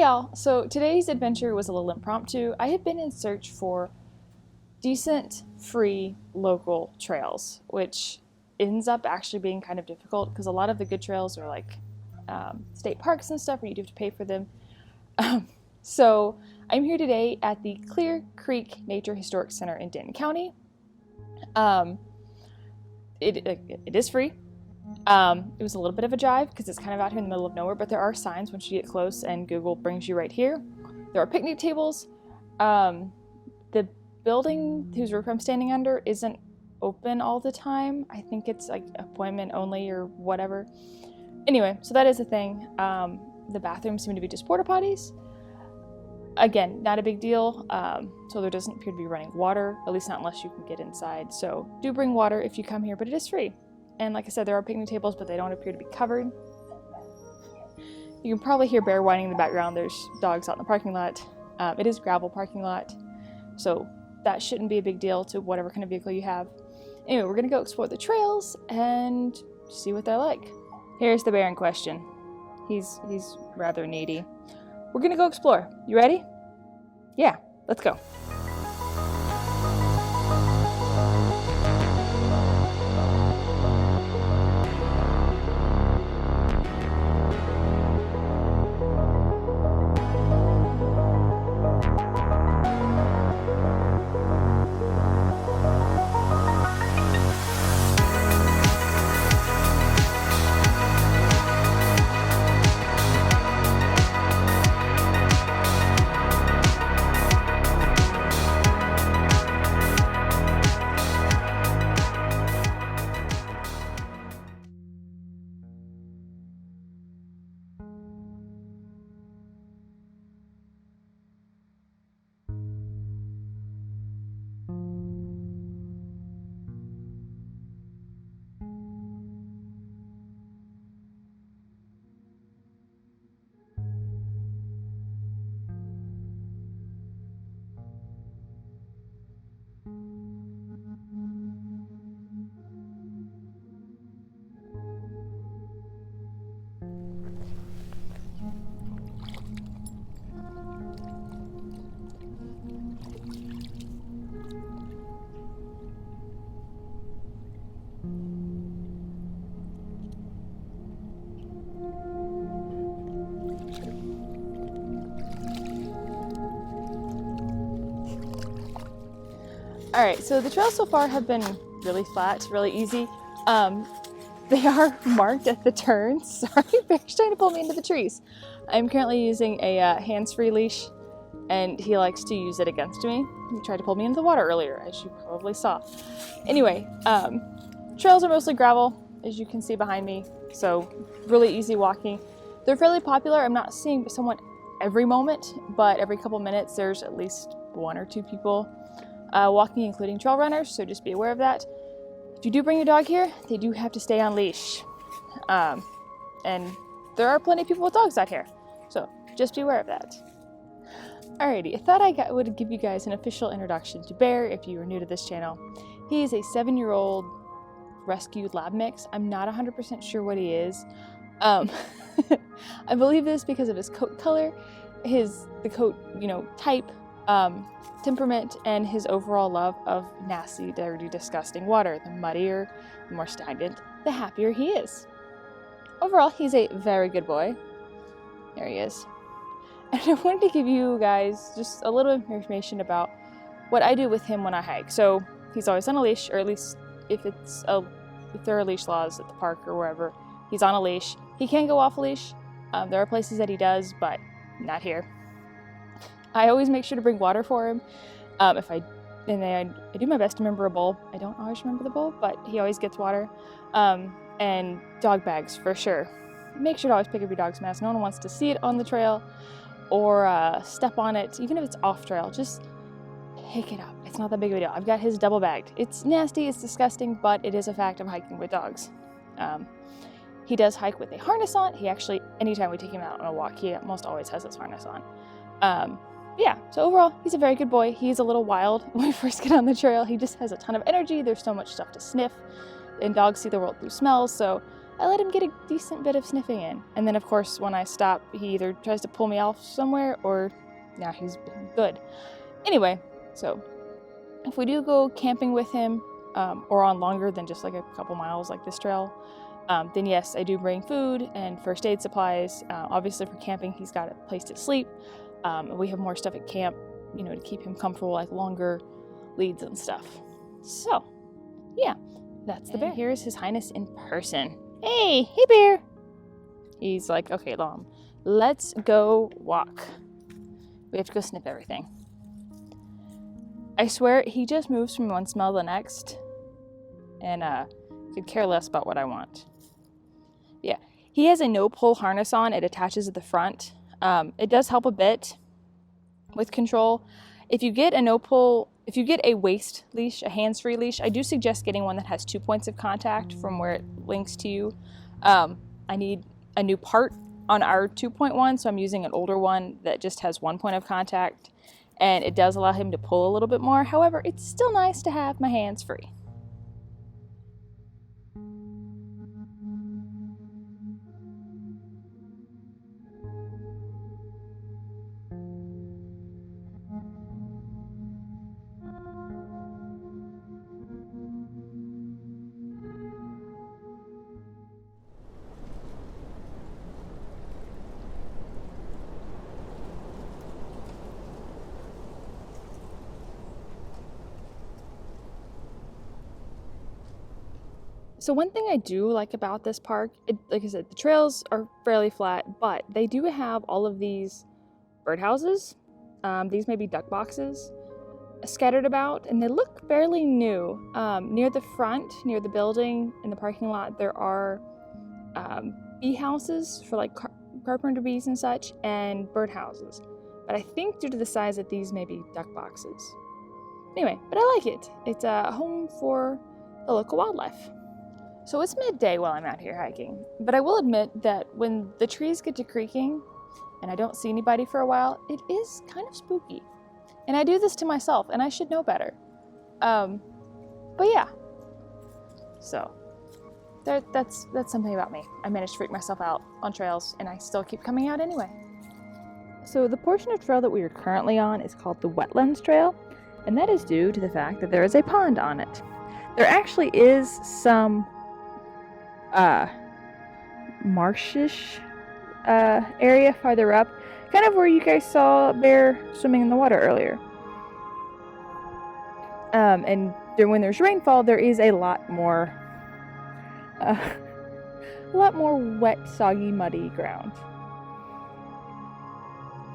y'all, so today's adventure was a little impromptu. I have been in search for decent, free, local trails, which ends up actually being kind of difficult because a lot of the good trails are like state parks and stuff where you do have to pay for them. So I'm here today at the Clear Creek Nature Historic Center in Denton County. It is free. It was a little bit of a drive because it's kind of out here in the middle of nowhere, but there are signs once you get close and Google brings you right here. There are picnic tables. The building whose roof I'm standing under isn't open all the time. I think it's like appointment only or whatever. Anyway, so that is a thing. The bathrooms seem to be just porta potties. Again, not a big deal. So there doesn't appear to be running water, at least not unless you can get inside. So do bring water if you come here, but it is free. And like I said, there are picnic tables, but they don't appear to be covered. You can probably hear bear whining in the background. There's dogs out in the parking lot. It is gravel parking lot, so that shouldn't be a big deal to whatever kind of vehicle you have. Anyway, we're gonna go explore the trails and see what they're like. Here's the bear in question. He's rather needy. We're gonna go explore. You ready? Yeah, let's go. Alright, so the trails so far have been really flat, really easy. They are marked at the turns. Sorry, Bear's trying to pull me into the trees. I'm currently using a hands-free leash, and he likes to use it against me. He tried to pull me into the water earlier, as you probably saw. Anyway, trails are mostly gravel, as you can see behind me, so really easy walking. They're fairly popular. I'm not seeing someone every moment, but every couple minutes there's at least one or two people walking, including trail runners, so just be aware of that. If you do bring your dog here, they do have to stay on leash. And there are plenty of people with dogs out here, so just be aware of that. Alrighty, I thought I would give you guys an official introduction to Bear if you are new to this channel. He is a 7-year-old rescued lab mix. I'm not 100% sure what he is. I believe this because of his coat color, the coat, type, temperament, and his overall love of nasty, dirty, disgusting water. The muddier, the more stagnant, the happier he is. Overall, he's a very good boy. There he is. And I wanted to give you guys just a little information about what I do with him when I hike. So he's always on a leash, or at least if there are leash laws at the park or wherever, he's on a leash. He can go off a leash. There are places that he does, but not here. I always make sure to bring water for him. I do my best to remember a bowl. I don't always remember the bowl, but he always gets water. And dog bags for sure. Make sure to always pick up your dog's mask. No one wants to see it on the trail or step on it, even if it's off trail. Just pick it up. It's not that big of a deal. I've got his double bagged. It's nasty, it's disgusting, but it is a fact of hiking with dogs. He does hike with a harness on. He actually, anytime we take him out on a walk, he almost always has his harness on. Yeah, so overall, he's a very good boy. He's a little wild when we first get on the trail. He just has a ton of energy. There's so much stuff to sniff, and dogs see the world through smells, so I let him get a decent bit of sniffing in. And then, of course, when I stop, he either tries to pull me off somewhere or now he's good. Anyway, so if we do go camping with him, or on longer than just like a couple miles like this trail, then yes, I do bring food and first aid supplies. Obviously for camping, he's got a place to sleep. We have more stuff at camp, to keep him comfortable, like longer leads and stuff. So, yeah, that's the bear. Here's His Highness in person. Hey bear. He's like, okay, Mom, let's go walk. We have to go sniff everything. I swear, he just moves from one smell to the next and could care less about what I want. Yeah, he has a no-pull harness on. It attaches at the front. It does help a bit with control. If you get a waist leash, a hands-free leash, I do suggest getting one that has 2 points of contact from where it links to you. I need a new part on our 2.1, so I'm using an older one that just has 1 point of contact, and it does allow him to pull a little bit more. However, it's still nice to have my hands free. So one thing I do like about this park, like I said, the trails are fairly flat, but they do have all of these birdhouses. These may be duck boxes scattered about, and they look fairly new. Near the front, near the building, in the parking lot, there are bee houses for like carpenter bees and such, and birdhouses. But I think due to the size that these may be duck boxes. Anyway, but I like it. It's a home for the local wildlife. So it's midday while I'm out here hiking, but I will admit that when the trees get to creaking and I don't see anybody for a while, it is kind of spooky. And I do this to myself, and I should know better. But yeah, so that's something about me. I managed to freak myself out on trails, and I still keep coming out anyway. So the portion of trail that we are currently on is called the Wetlands Trail, and that is due to the fact that there is a pond on it. There actually is some marshish area farther up, kind of where you guys saw a bear swimming in the water earlier. And when there's rainfall, there is a lot more wet, soggy, muddy ground.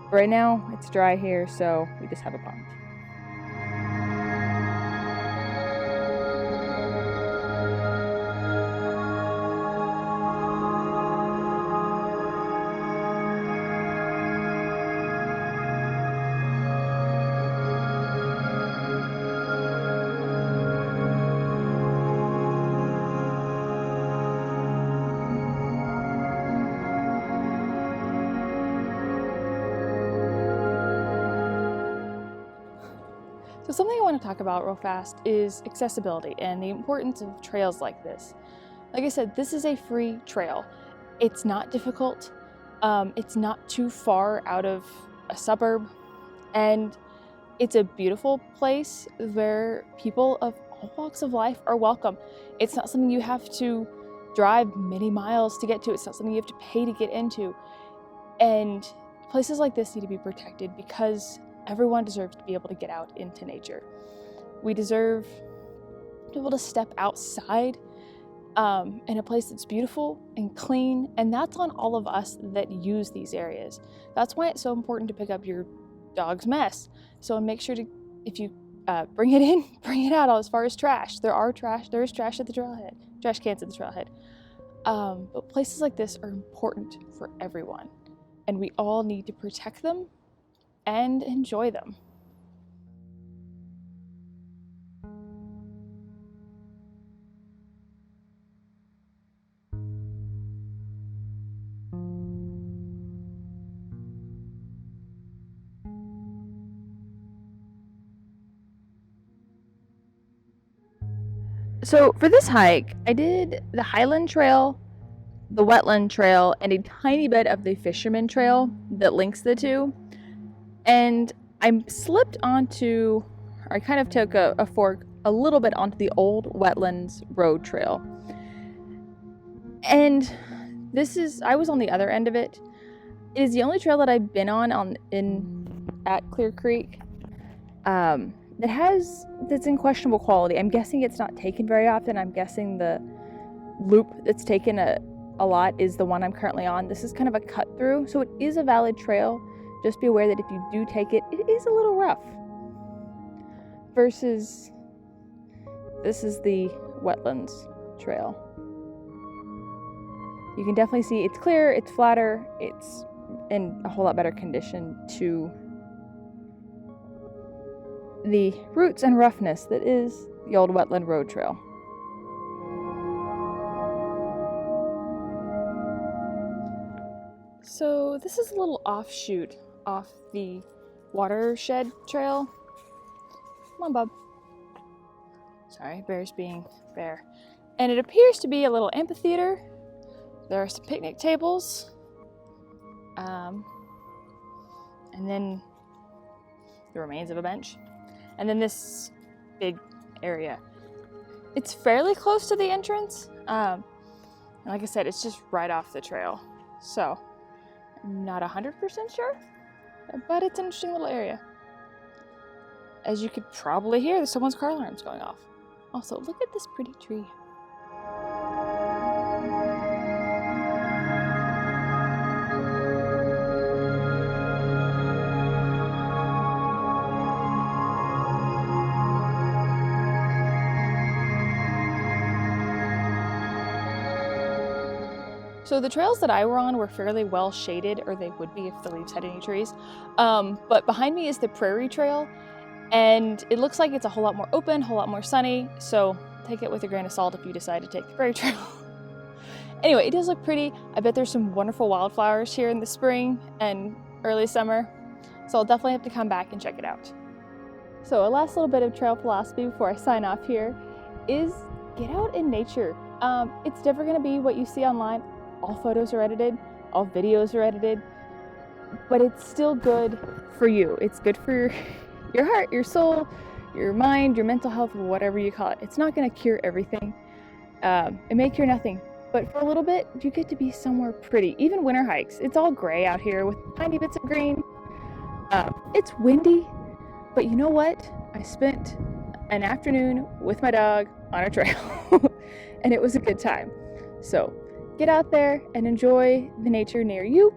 Right now, it's dry here, so we just have a pond. So something I want to talk about real fast is accessibility and the importance of trails like this. Like I said, this is a free trail. It's not difficult. It's not too far out of a suburb. And it's a beautiful place where people of all walks of life are welcome. It's not something you have to drive many miles to get to. It's not something you have to pay to get into. And places like this need to be protected because everyone deserves to be able to get out into nature. We deserve to be able to step outside in a place that's beautiful and clean, and that's on all of us that use these areas. That's why it's so important to pick up your dog's mess. So make sure to, if you bring it in, bring it out as far as trash. There is trash at the trailhead, trash cans at the trailhead. But places like this are important for everyone, and we all need to protect them and enjoy them. So for this hike, I did the Highland Trail the wetland trail and a tiny bit of the fisherman trail that links the two. And I slipped onto, or I kind of took a fork a little bit onto the old wetlands road trail. And I was on the other end of it. It is the only trail that I've been on at Clear Creek that's in questionable quality. I'm guessing it's not taken very often. I'm guessing the loop that's taken a lot is the one I'm currently on. This is kind of a cut through, so it is a valid trail. Just be aware that if you do take it, it is a little rough. Versus this is the wetlands trail. You can definitely see it's clear, it's flatter, it's in a whole lot better condition to the roots and roughness that is the old wetland road trail. So this is a little offshoot off the watershed trail. Come on, bub. Sorry, bear's being bear. And it appears to be a little amphitheater. There are some picnic tables. And then the remains of a bench. And then this big area. It's fairly close to the entrance. And like I said, it's just right off the trail. So I'm not 100% sure, but it's an interesting little area. As you could probably hear, someone's car alarm's going off. Also, look at this pretty tree. So the trails that I were on were fairly well shaded, or they would be if the leaves had any trees. But behind me is the prairie trail, and it looks like it's a whole lot more open, a whole lot more sunny, so take it with a grain of salt if you decide to take the prairie trail. Anyway, it does look pretty. I bet there's some wonderful wildflowers here in the spring and early summer, so I'll definitely have to come back and check it out. So a last little bit of trail philosophy before I sign off here is get out in nature. It's never going to be what you see online. All photos are edited, all videos are edited, but it's still good for you. It's good for your heart, your soul, your mind, your mental health, whatever you call it. It's not going to cure everything. It may cure nothing, but for a little bit, you get to be somewhere pretty. Even winter hikes, it's all gray out here with tiny bits of green. It's windy, but you know what? I spent an afternoon with my dog on a trail, and it was a good time. So get out there and enjoy the nature near you.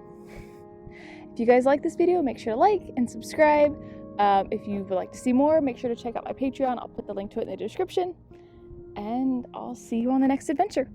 If you guys like this video, make sure to like and subscribe. If you would like to see more, make sure to check out my Patreon. I'll put the link to it in the description. And I'll see you on the next adventure.